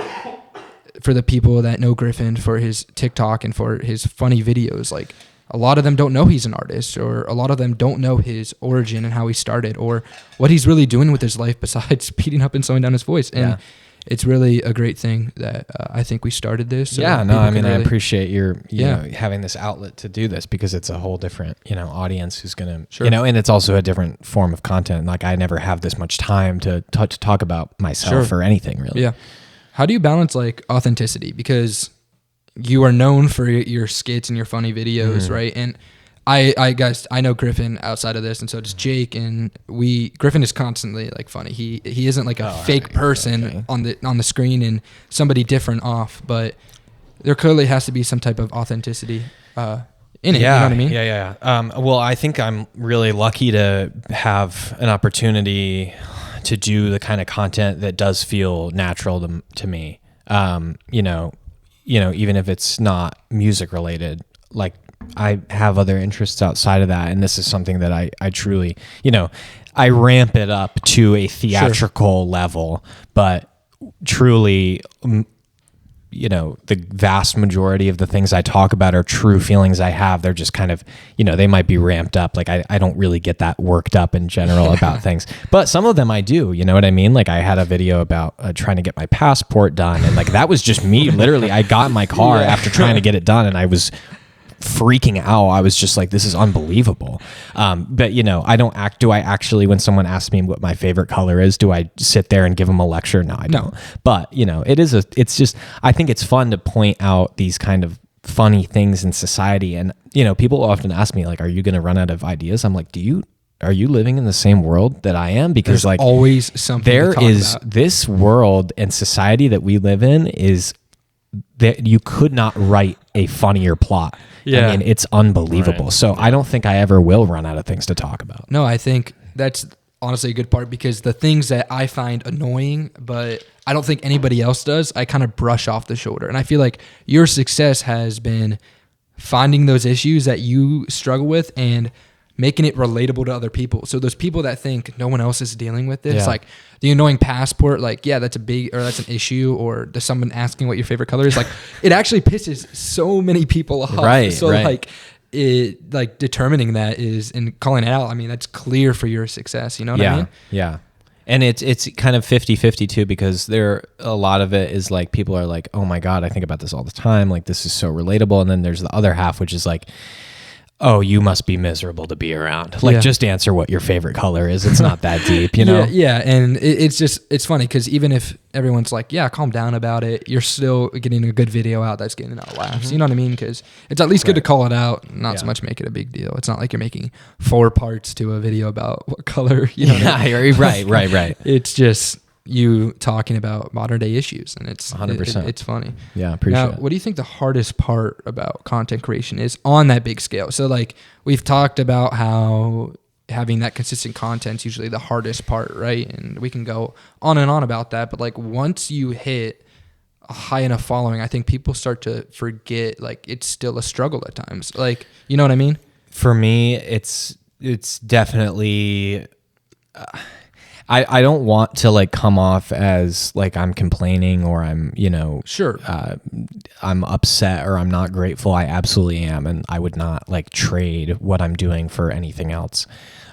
A: for the people that know Griffin for his TikTok and for his funny videos, like, a lot of them don't know he's an artist, or a lot of them don't know his origin and how he started, or what he's really doing with his life besides speeding up and slowing down his voice. And it's really a great thing that I think we started this. So
B: I appreciate your having this outlet to do this, because it's a whole different audience who's gonna and it's also a different form of content. Like, I never have this much time to talk about myself or anything really.
A: Yeah. How do you balance authenticity? Because you are known for your skits and your funny videos, right? And I know Griffin outside of this, and so does Jake. And Griffin is constantly funny. He isn't like a fake person on the screen and somebody different off, but there clearly has to be some type of authenticity in it.
B: Yeah,
A: You know what I mean?
B: Yeah. Well, I think I'm really lucky to have an opportunity to do the kind of content that does feel natural to me. Even if it's not music related, like I have other interests outside of that. And this is something that I truly, I ramp it up to a theatrical level, but truly, the vast majority of the things I talk about are true feelings I have. They're just kind of, they might be ramped up. Like I don't really get that worked up in general about things, but some of them I do, you know what I mean? Like I had a video about trying to get my passport done. And like, that was just me. Literally, I got in my car after trying to get it done and I was freaking out. I was just like, this is unbelievable. But do I actually, when someone asks me what my favorite color is, do I sit there and give them a lecture? No, I don't. But it's just, I think it's fun to point out these kind of funny things in society. And, people often ask me like, are you going to run out of ideas? I'm like, are you living in the same world that I am? Because
A: there's always something
B: there
A: to talk
B: is
A: about.
B: This world and society that we live in is that you could not write a funnier plot.
A: Yeah.
B: I mean, it's unbelievable.
C: Right.
B: So I don't think I ever will run out of things to talk about.
A: No, I think that's honestly a good part because the things that I find annoying, but I don't think anybody else does, I kind of brush off the shoulder. And I feel like your success has been finding those issues that you struggle with and making it relatable to other people. So those people that think no one else is dealing with this, like the annoying passport, like, yeah, that's that's an issue, or there's someone asking what your favorite color is. Like it actually pisses so many people off.
B: Right.
A: So like determining that is and calling it out. I mean, that's clear for your success. You know what I mean?
B: Yeah. And it's kind of 50-50 too, because a lot of it is like, people are like, oh my God, I think about this all the time. Like this is so relatable. And then there's the other half, which is like, oh, you must be miserable to be around. Like, just answer what your favorite color is. It's not that deep,
A: Yeah. And it's funny because even if everyone's like, yeah, calm down about it, you're still getting a good video out that's getting out laughs. Mm-hmm. You know what I mean? Because it's at least good to call it out, not so much make it a big deal. It's not like you're making 4 parts to a video about what color, you know.
B: Yeah, right.
A: It's just you talking about modern day issues, and it's
B: 100%.
A: It's funny.
B: Yeah, appreciate it.
A: What do you think the hardest part about content creation is on that big scale? So like we've talked about how having that consistent content is usually the hardest part, right? And we can go on and on about that, but like once you hit a high enough following, I think people start to forget like it's still a struggle at times. Like, you know what I mean?
B: For me, it's definitely I don't want to like come off as like I'm complaining or I'm, I'm upset or I'm not grateful. I absolutely am. And I would not like trade what I'm doing for anything else.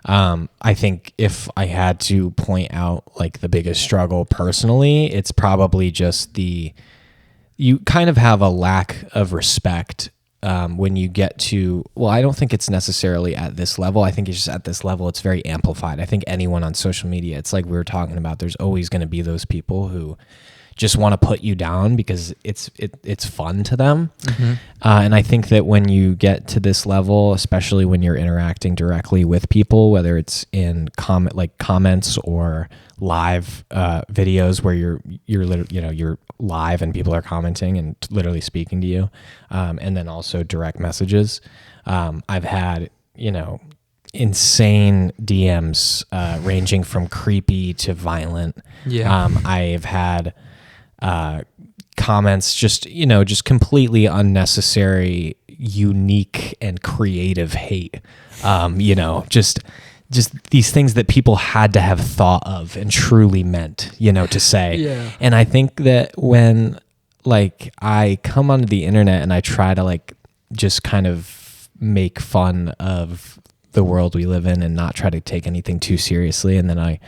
B: I think if I had to point out like the biggest struggle personally, it's probably just you kind of have a lack of respect when you get to, well, I don't think it's necessarily at this level. I think it's just at this level, it's very amplified. I think anyone on social media, it's like we were talking about, there's always going to be those people who just want to put you down because it's fun to them. Mm-hmm. And I think that when you get to this level, especially when you're interacting directly with people, whether it's in comments or live videos where you're live and people are commenting and literally speaking to you, and then also direct messages. I've had insane DMs ranging from creepy to violent. I've had comments just completely unnecessary, unique and creative hate. Just these things that people had to have thought of and truly meant, to say.
A: Yeah.
B: And I think that when like I come onto the internet and I try to like just kind of make fun of the world we live in and not try to take anything too seriously, and then I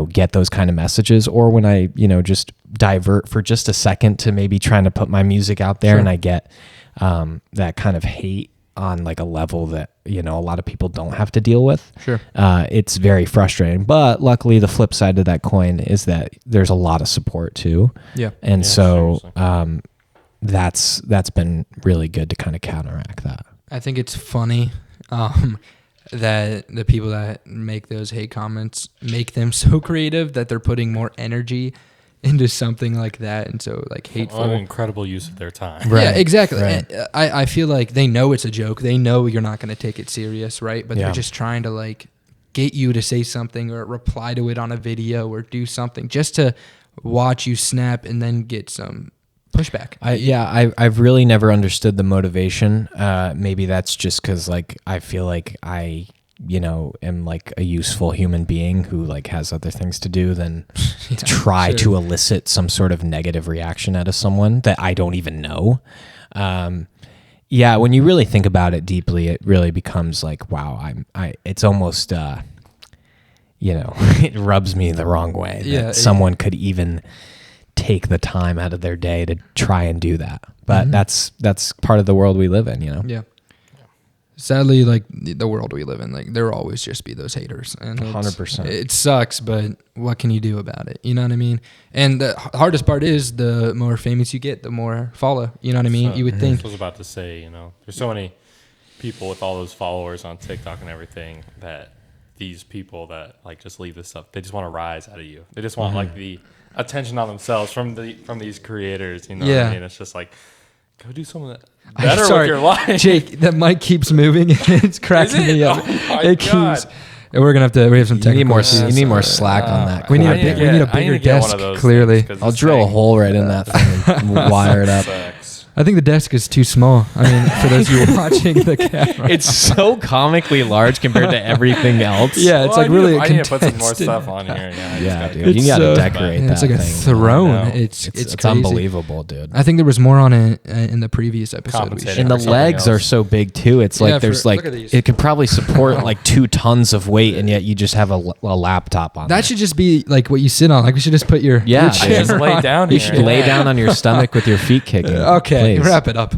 B: get those kind of messages, or when I, just divert for just a second to maybe trying to put my music out there, and I get that kind of hate on like a level that, a lot of people don't have to deal with.
A: Sure.
B: It's very frustrating, but luckily the flip side of that coin is that there's a lot of support too.
A: Yeah.
B: And that's been really good to kind of counteract that.
A: I think it's funny that the people that make those hate comments make them so creative that they're putting more energy into something like that and so like hateful.
C: An incredible use of their time.
B: Right.
A: Yeah, exactly.
B: Right.
A: And, I feel like they know it's a joke. They know you're not going to take it serious, right? But
B: Yeah.
A: they're just trying to like get you to say something or reply to it on a video or do something just to watch you snap and then get some pushback.
B: I've really never understood the motivation. Maybe that's just because like I feel like I am like a useful human being who like has other things to do than try to elicit some sort of negative reaction out of someone that I don't even know. When you really think about it deeply, it really becomes like, wow, it's almost, it rubs me the wrong way that someone could even take the time out of their day to try and do that. But that's part of the world we live in,
A: Yeah. Sadly, like the world we live in, like there will always just be those haters, and
B: 100%.
A: It sucks, but what can you do about it? You know what I mean? And the hardest part is the more famous you get, the more follow. You know what I mean?
C: So,
A: you would think.
C: I was about to say, there's so many people with all those followers on TikTok and everything that these people that like just leave this stuff, they just want to rise out of you. They just want like the attention on themselves from these creators. You know what I mean? It's just like, go do some of that better with your life.
A: Jake, that mic keeps moving. It's cracking me up.
C: Oh my
A: it
C: God.
A: keeps. And we have some technical
B: You need more slack on that.
A: We need
B: cord.
A: a bigger desk. Clearly,
B: I'll drill a hole right in that thing and wire it up.
A: I think the desk is too small. I mean, for those of you watching the camera,
B: It's so comically large compared to everything else.
A: yeah, it's like really.
C: I need to put some more
A: contested.
C: stuff on here.
B: Yeah,
C: Just
B: dude.
C: gotta-
B: You got to
A: so-
B: decorate that
A: It's like a
B: thing.
A: throne.
C: know.
A: It's
B: It's
A: crazy.
B: unbelievable, dude.
A: I think there was more on it in the previous episode. We
C: Compensating.
A: shared.
B: And the
C: or something
B: legs are
C: else.
B: so big too. It's like
A: Yeah,
B: there's
A: look
B: like
A: at these.
B: it could probably support like 2 tons of weight, and yet you just have a laptop on.
A: That
B: there.
A: should just be like what you sit on. Like we should just put your
B: Yeah,
A: your
B: dude.
A: chair
C: Just lay
A: on.
C: down
B: You
C: here.
B: should lay down on your stomach with your feet kicking.
A: Okay,
B: Please.
A: wrap it up.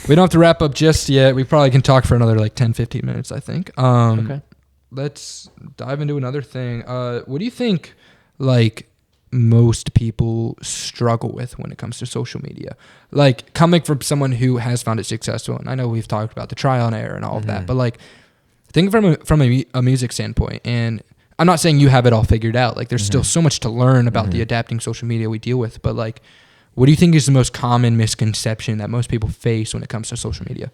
A: We don't have to wrap up just yet. We probably can talk for another like 10, 15 minutes, I think.
B: Okay.
A: Let's dive into another thing. What do you think like most people struggle with when it comes to social media? Like coming from someone who has found it successful, and I know we've talked about the trial and error and all of that, but like think from a music standpoint, and I'm not saying you have it all figured out. Like there's still so much to learn about the adapting social media we deal with, but like what do you think is the most common misconception that most people face when it comes to social media?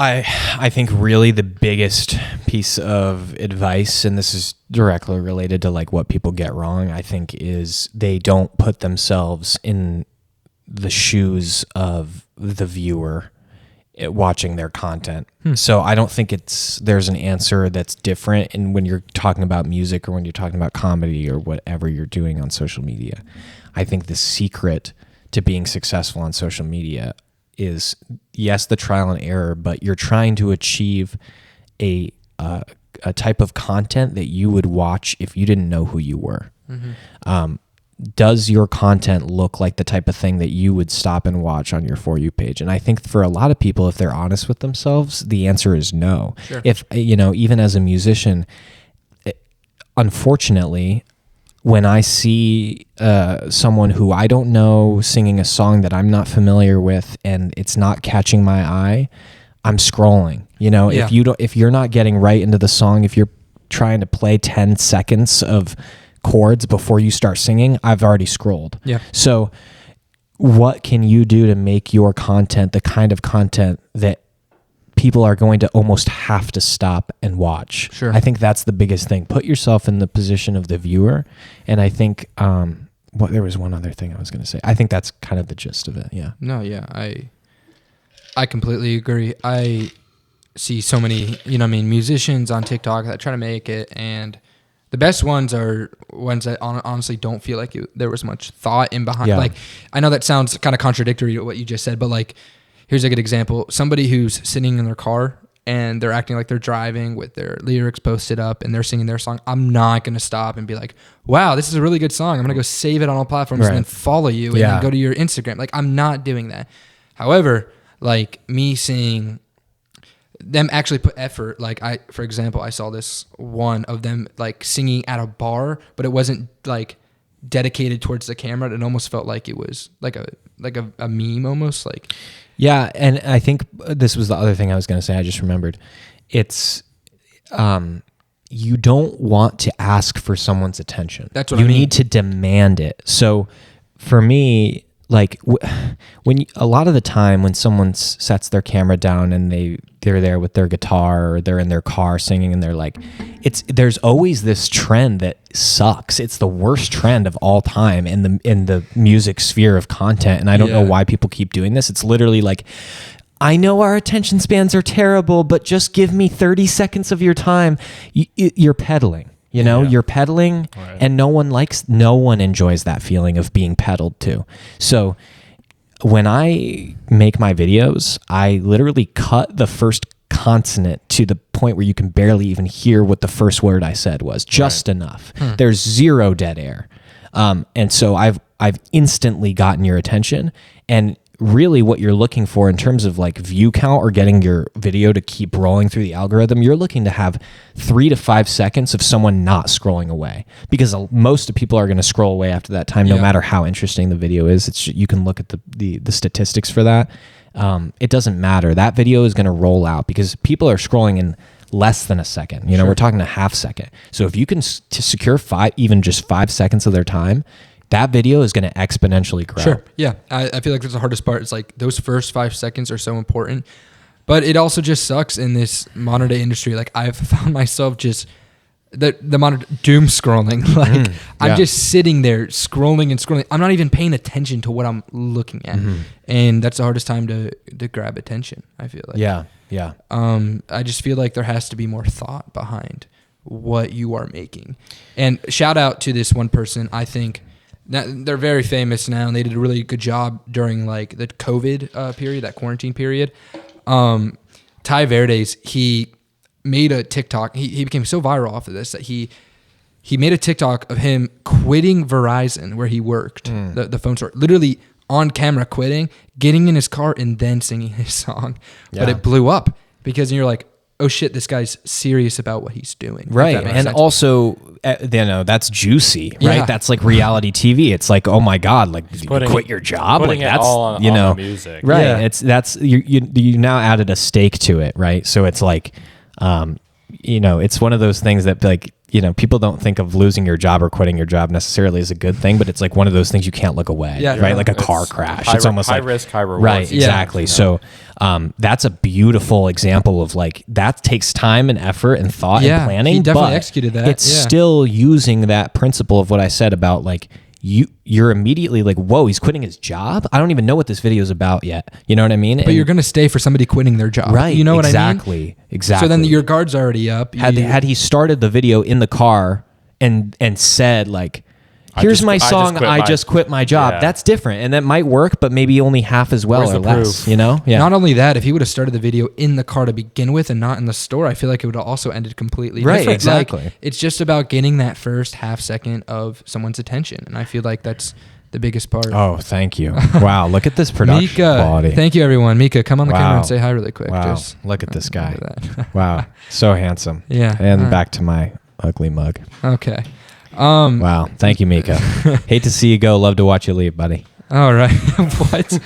B: I think really the biggest piece of advice, and this is directly related to like what people get wrong, I think is they don't put themselves in the shoes of the viewer watching their content. So I don't think there's an answer that's different. And when you're talking about music or when you're talking about comedy or whatever you're doing on social media, I think the secret to being successful on social media is, yes, the trial and error, but you're trying to achieve a type of content that you would watch if you didn't know who you were. Does your content look like the type of thing that you would stop and watch on your For You page? And I think for a lot of people, if they're honest with themselves, the answer is no.
A: Sure.
B: If, even as a musician, unfortunately, when I see someone who I don't know singing a song that I'm not familiar with and it's not catching my eye, I'm scrolling. If you're not getting right into the song, if you're trying to play 10 seconds of chords before you start singing, I've already scrolled.
A: Yeah.
B: So what can you do to make your content the kind of content that people are going to almost have to stop and watch?
A: Sure.
B: I think that's the biggest thing. Put yourself in the position of the viewer. And I think there was one other thing I was going to say. I think that's kind of the gist of it. Yeah.
A: No, yeah, I completely agree. I see so many, musicians on TikTok that try to make it, and the best ones are ones that honestly don't feel like there was much thought in behind.
B: Yeah.
A: Like, I know that sounds kind of contradictory to what you just said, but like, here's a good example. Somebody who's sitting in their car and they're acting like they're driving with their lyrics posted up and they're singing their song. I'm not going to stop and be like, wow, this is a really good song. I'm going to go save it on all platforms and then follow you and then go to your Instagram. Like, I'm not doing that. However, like me seeing them actually put effort. Like for example, I saw this one of them like singing at a bar, but it wasn't like dedicated towards the camera. It almost felt like it was like a meme almost like.
B: Yeah. And I think this was the other thing I was going to say. I just remembered. It's, you don't want to ask for someone's attention.
A: That's what
B: you
A: I mean.
B: need to demand it. So for me, like a lot of the time when someone sets their camera down and they're there with their guitar or they're in their car singing and they're like, there's always this trend that sucks. It's the worst trend of all time in the music sphere of content. And I don't know why people keep doing this. It's literally like, I know our attention spans are terrible, but just give me 30 seconds of your time. You're peddling. You're peddling, right. And no one enjoys that feeling of being peddled to. So when I make my videos, I literally cut the first consonant to the point where you can barely even hear what the first word I said was, just enough. There's zero dead air. And so I've instantly gotten your attention, and really what you're looking for in terms of like view count or getting your video to keep rolling through the algorithm, you're looking to have 3 to 5 seconds of someone not scrolling away, because most of people are going to scroll away after that time, no matter how interesting the video is. You can look at the statistics for that. It doesn't matter. That video is going to roll out because people are scrolling in less than a second. We're talking a half second. So if you can to secure even just 5 seconds of their time, that video is going to exponentially grow.
A: Sure. Yeah. I feel like that's the hardest part. It's like those first 5 seconds are so important, but it also just sucks in this modern day industry. Like I've found myself just the modern doom scrolling. Like I'm just sitting there scrolling and scrolling. I'm not even paying attention to what I'm looking at. And that's the hardest time to grab attention, I feel like.
B: Yeah. Yeah.
A: I just feel like there has to be more thought behind what you are making. And shout out to this one person. I think they're very famous now, and they did a really good job during like the COVID period, that quarantine period. Ty Verdes, he made a TikTok. He became so viral off of this that he made a TikTok of him quitting Verizon where he worked, the phone store, literally on camera quitting, getting in his car, and then singing his song. Yeah. But it blew up because you're like, oh shit, this guy's serious about what he's doing.
B: Right. And sense. Also, that's juicy, right? Yeah. That's like reality TV. It's like, oh my God, like you quit your job.
C: Putting
B: like
C: it
B: that's,
C: all on the music.
B: Right.
A: Yeah.
B: You now added a stake to it, right? So it's like, it's one of those things that like, people don't think of losing your job or quitting your job necessarily as a good thing, but it's like one of those things you can't look away, right? Like a car crash. It's almost
C: high
B: like
C: risk, high reward.
B: Right, exactly. So that's a beautiful example of like, that takes time and effort and thought and planning.
A: He definitely executed that.
B: It's still using that principle of what I said about like, you're immediately like, whoa, he's quitting his job? I don't even know what this video is about yet. You know what I mean?
A: But you're going to stay for somebody quitting their job.
B: Right.
A: You know what I
B: mean? Exactly.
A: So then your guard's already up.
B: Had he started the video in the car and said like, here's my song, I just quit my job. Yeah. That's different. And that might work, but maybe only half as well or less, Yeah.
A: Not only that, if he would have started the video in the car to begin with and not in the store, I feel like it would have also ended completely different.
B: Right, exactly.
A: Like, it's just about getting that first half second of someone's attention. And I feel like that's the biggest part.
B: Oh, thank you. Wow, look at this production quality.
A: Thank you, everyone. Mika, come on the camera and say hi really quick.
B: Wow, look at this guy. Wow, so handsome.
A: Yeah.
B: And back to my ugly mug.
A: Okay.
B: Wow. Thank you, Mika. Hate to see you go. Love to watch you leave, buddy.
A: All right. What?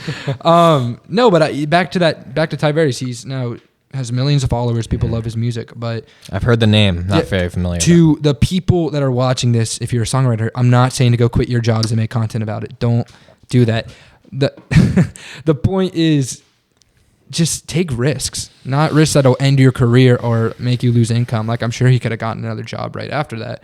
A: No, but back to Ty Verdes. He's now has millions of followers. People love his music, but
B: I've heard the name. Not very familiar.
A: To the people that are watching this, if you're a songwriter, I'm not saying to go quit your jobs and make content about it. Don't do that. The point is, just take risks, not risks that'll end your career or make you lose income. Like I'm sure he could have gotten another job right after that.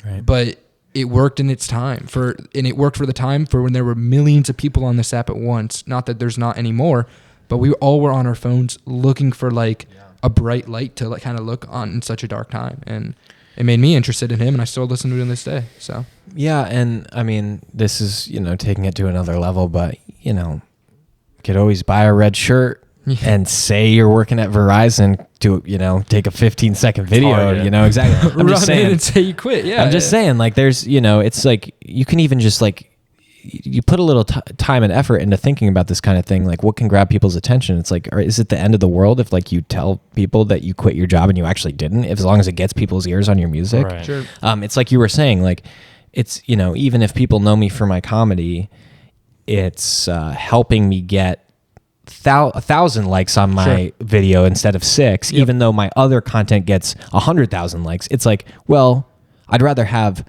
A: Right. But it worked in its time and it worked for the time for when there were millions of people on this app at once. Not that there's not anymore, but we all were on our phones looking for like a bright light to like kind of look on in such a dark time. And it made me interested in him, and I still listen to him this day. So
B: yeah, and I mean, this is taking it to another level, but could always buy a red shirt. Yeah. And say you're working at Verizon to take a 15-second video, exactly. I'm just saying,
A: in and say you quit. Yeah,
B: I'm just saying, like, there's it's like you can even just like you put a little time and effort into thinking about this kind of thing. Like, what can grab people's attention? It's like, is it the end of the world if like you tell people that you quit your job and you actually didn't? If as long as it gets people's ears on your music,
C: right.
A: Sure.
B: It's like you were saying, like it's even if people know me for my comedy, it's helping me get 1,000 likes on my video instead of 6, even though my other content gets 100,000 likes. It's like, well, I'd rather have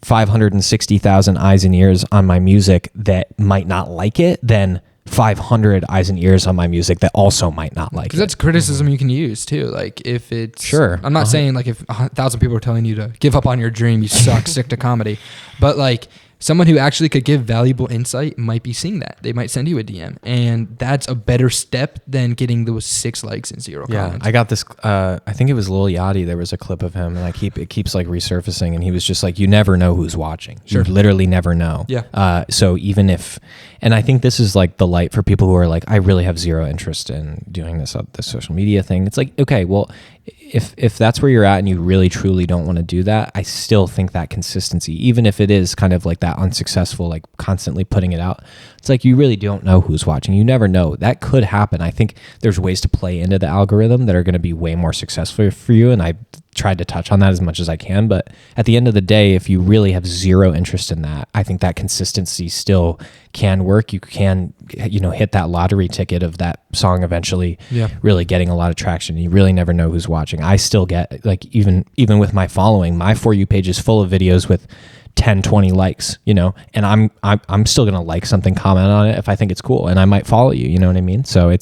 B: 560,000 eyes and ears on my music that might not like it than 500 eyes and ears on my music that also might not like it.
A: Because that's criticism you can use too. Like if it's
B: Sure.
A: I'm not saying like if 1,000 people are telling you to give up on your dream, you suck, stick to comedy, but like someone who actually could give valuable insight might be seeing that. They might send you a DM, and that's a better step than getting those 6 likes and 0 comments.
B: I got this. I think it was Lil Yachty. There was a clip of him, and it keeps like resurfacing, and he was just like, "You never know who's watching. You literally never know."
A: Yeah.
B: So even if, and I think this is like the light for people who are like, I really have 0 interest in doing this social media thing. It's like, okay, well, if that's where you're at and you really truly don't want to do that, I still think that consistency, even if it is kind of like that unsuccessful, like constantly putting it out, it's like you really don't know who's watching. You never know. That could happen. I think there's ways to play into the algorithm that are going to be way more successful for you, and I tried to touch on that as much as I can. But at the end of the day, if you really have 0 interest in that, I think that consistency still can work. You can, hit that lottery ticket of that song eventually really getting a lot of traction. You really never know who's watching. I still get, like, even with my following, my For You page is full of videos with 10, 20 likes, and I'm still going to like something, comment on it if I think it's cool, and I might follow you, you know what I mean? So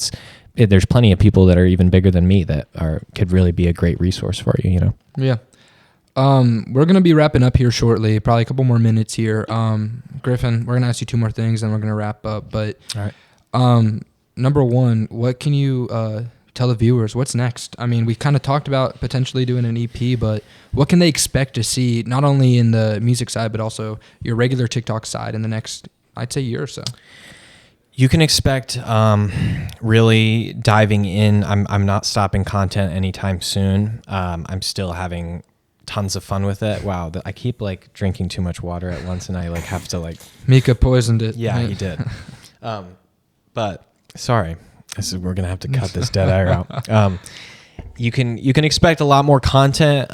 B: there's plenty of people that are even bigger than me that could really be a great resource for you,
A: Yeah. We're going to be wrapping up here shortly, probably a couple more minutes here. Griffin, we're going to ask you 2 more things, and we're going to wrap up. But
B: all right.
A: Number 1, what can you tell the viewers? What's next? I mean, we kind of talked about potentially doing an EP, but what can they expect to see, not only in the music side, but also your regular TikTok side in the next, I'd say, year or so?
B: You can expect really diving in. I'm not stopping content anytime soon. I'm still having tons of fun with it. Wow, I keep like drinking too much water at once, and I like have to like.
A: Mika poisoned it.
B: Yeah, he did. But sorry, we're gonna have to cut this dead air out. You can expect a lot more content.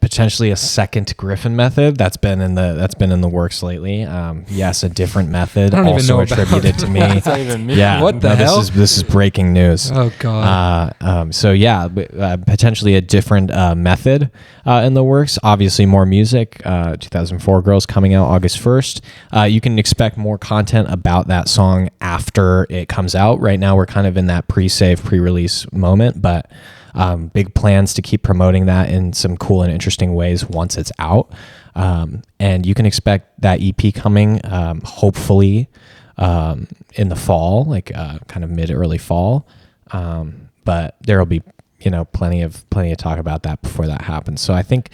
B: Potentially a second Griffin method that's been in the works lately. Yes, a different method
A: I don't
B: also
A: even know about
B: attributed to me.
C: What's that even mean?
B: Yeah,
A: What the hell?
B: This is breaking news.
A: Oh God.
B: So yeah, potentially a different method in the works. Obviously, more music. 2004 Girls coming out August 1st. You can expect more content about that song after it comes out. Right now, we're kind of in that pre-save, pre-release moment, but big plans to keep promoting that in some cool and interesting ways once it's out. And you can expect that EP coming hopefully in the fall, like kind of mid-early fall. But there will be plenty of talk about that before that happens. So I think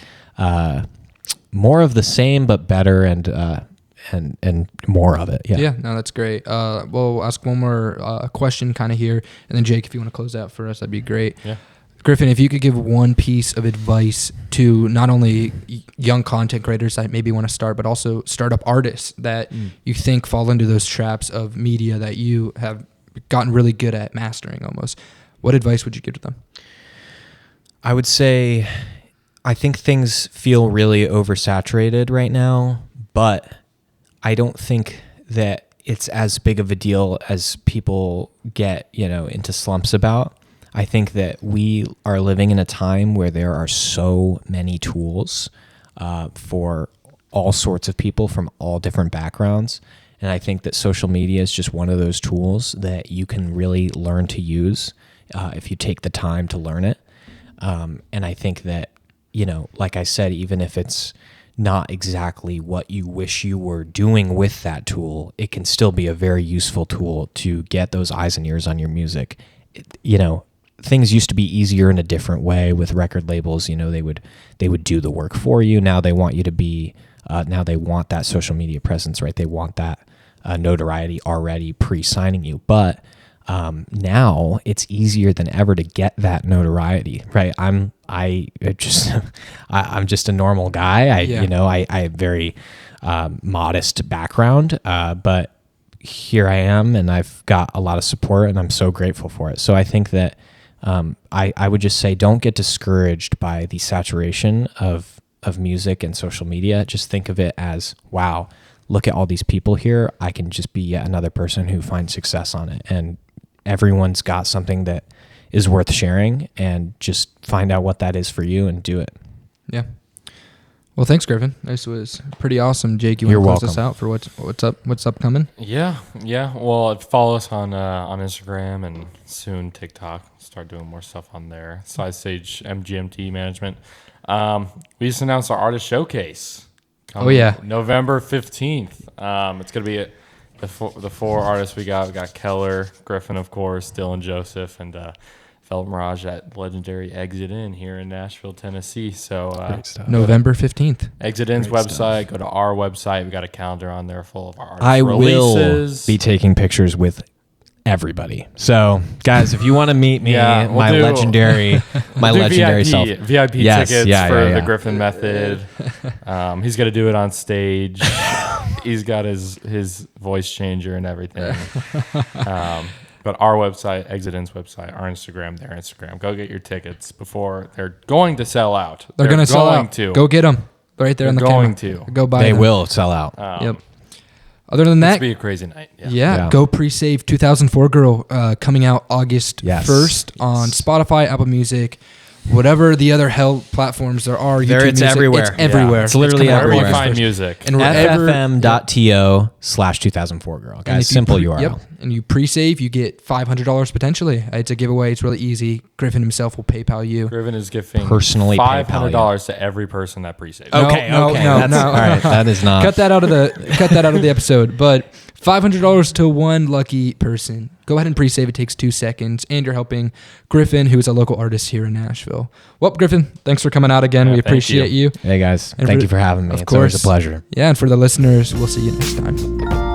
B: more of the same but better, and more of it. Yeah,
A: No, that's great. We'll ask one more question kind of here, and then Jake, if you want to close out for us, that'd be great.
C: Yeah.
A: Griffin, if you could give one piece of advice to not only young content creators that maybe want to start, but also startup artists that you think fall into those traps of media that you have gotten really good at mastering almost, what advice would you give to them?
B: I would say I think things feel really oversaturated right now, but I don't think that it's as big of a deal as people get, into slumps about. I think that we are living in a time where there are so many tools for all sorts of people from all different backgrounds. And I think that social media is just one of those tools that you can really learn to use if you take the time to learn it. And I think that, like I said, even if it's not exactly what you wish you were doing with that tool, it can still be a very useful tool to get those eyes and ears on your music. Things used to be easier in a different way with record labels. They would do the work for you. Now they want you to be, now they want that social media presence, right? They want that notoriety already pre-signing you. But now it's easier than ever to get that notoriety, right? I'm just a normal guy. I have very modest background, but here I am, and I've got a lot of support, and I'm so grateful for it. So I think that I would just say, don't get discouraged by the saturation of music and social media. Just think of it as, wow, look at all these people here. I can just be yet another person who finds success on it. And everyone's got something that is worth sharing, and just find out what that is for you and do it.
A: Yeah. Well, thanks, Griffin. This was pretty awesome. Jake, you
B: You're
A: want to close
B: welcome.
A: us out for what's upcoming?
C: Yeah. Well, follow us on Instagram and soon TikTok. Start doing more stuff on there. SideStage MGMT management. We just announced our artist showcase. November 15th. It's gonna be the four artists we got. We got Keller, Griffin, of course, Dylan Joseph, and Felt Mirage at legendary Exit In here in Nashville, Tennessee. So
A: November 15th.
C: Exit In's website. Go to our website. We got a calendar on there full of our artist
B: I
C: releases.
B: will be taking pictures with everybody. So, guys, if you want to meet me, my legendary
C: VIP,
B: self.
C: VIP
B: Yes,
C: tickets for
B: yeah.
C: the Griffin method. He's going to do it on stage. He's got his voice changer and everything. But our website, Exit In's website, our Instagram, their Instagram. Go get your tickets before they're going to sell out.
A: They're going to sell out. Go get them. Right there in the camera. Go buy them.
B: They will sell out.
A: Yep. Other than that,
C: it's be a crazy night.
A: Yeah. Go pre-save 2004 Girl coming out August 1st on Spotify, Apple Music, whatever the other hell platforms there are. YouTube
B: it's
A: music,
B: everywhere.
A: It's everywhere.
B: It's literally
C: Wherever
B: everywhere.
C: you find music.
A: And wherever
B: ffm.to/2004 Girl. Guys, simple URL.
A: Yep. And you pre-save, you get $500 potentially. It's a giveaway. It's really easy. Griffin himself will PayPal you.
C: Griffin is giving
B: personally
C: $500 to every person that pre-saves.
B: Okay.
A: No.
B: All right. That is not.
A: Cut that out of the episode. But $500 to one lucky person. Go ahead and pre-save. It takes 2 seconds, and you're helping Griffin, who is a local artist here in Nashville. Well, Griffin, thanks for coming out again. We appreciate you.
B: Hey guys,
A: And
B: thank you for having me. It's always a pleasure.
A: Yeah, and for the listeners, we'll see you next time.